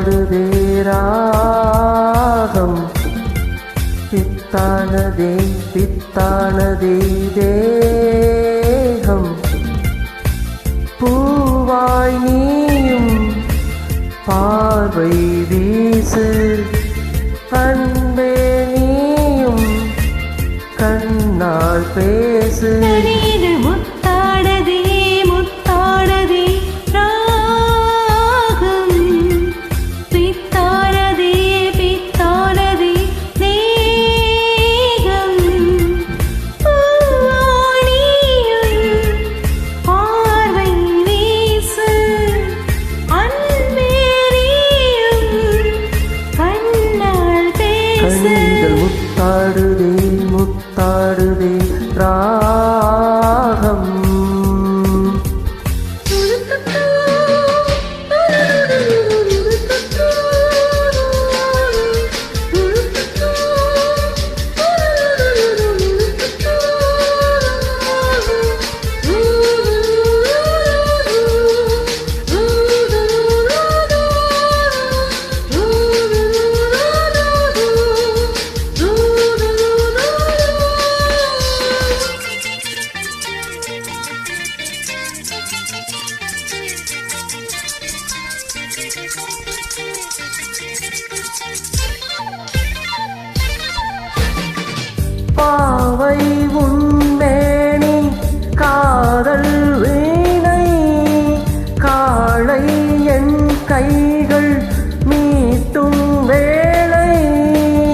முத்தாடுதே ராகம் பித்தானதே பித்தானதே தேகம் பூவாய் நீயும் பார்வை வீசு அன்பே நீயும் கண்ணால் பேசு முத்தாடதே முத்தாடதே ராகம் பித்தானதே பித்தானதே தேகம் பூவாய் நீயும் பார்வை வீசு அன்பே நீயும் கண்ணால் பேசு முத்தாடுதே முத்தாடுதே ராகம் பாவை உன்மேனி காதல் வீணை காளை என் கைகள் மீட்டும் வேளை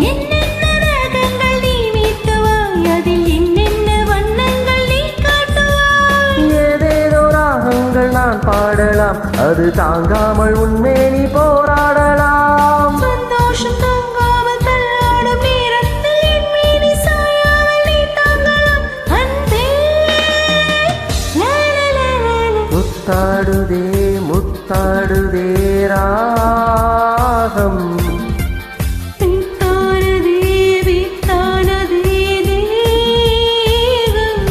என்னென்ன ராகங்கள் நீ மீட்டுவாய் அதில் என்னென்ன வண்ணங்கள் நீ காட்டுவாய் ஏதேதோ ராகங்கள் நான் பாடலாம் அது தாங்காமல் உன்மேனி போராடலாம் சந்தோஷம் தாங்காமல் தள்ளாடும் நேரத்தில் என் மீனி சாயாமல் நீ தாங்கலாம் அன்பே லா லா லா லா லா. முத்தாடுதே முத்தாடுதே ராகம் பித்தானதே பித்தானதே தேகம்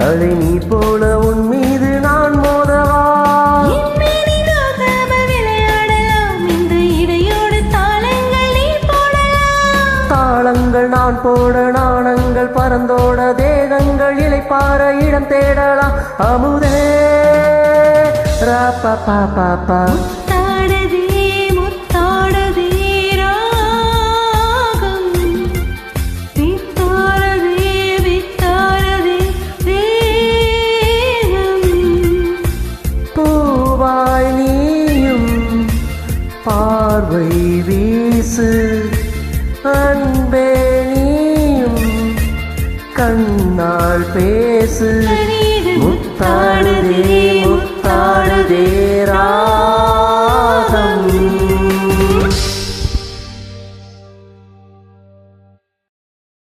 அலை நீ போல உன் மீது நான் மோதவா விளையாடலாம் இந்த இடையோடு தாளங்கள் நீ போடலாம் தாளங்கள் நான் போட நாணங்கள் பறந்தோட தேகங்கள் இளைப்பாற இடம் தேடலாம் அமுதே ராப்பா பாப்பா பா முத்தாடதே முத்தாடதே ராகம் பித்தானதே பித்தானதே தேகம் பூவாய் நீயும் பார்வை வீசு அன்பே நீயும் கண்ணால் பேசு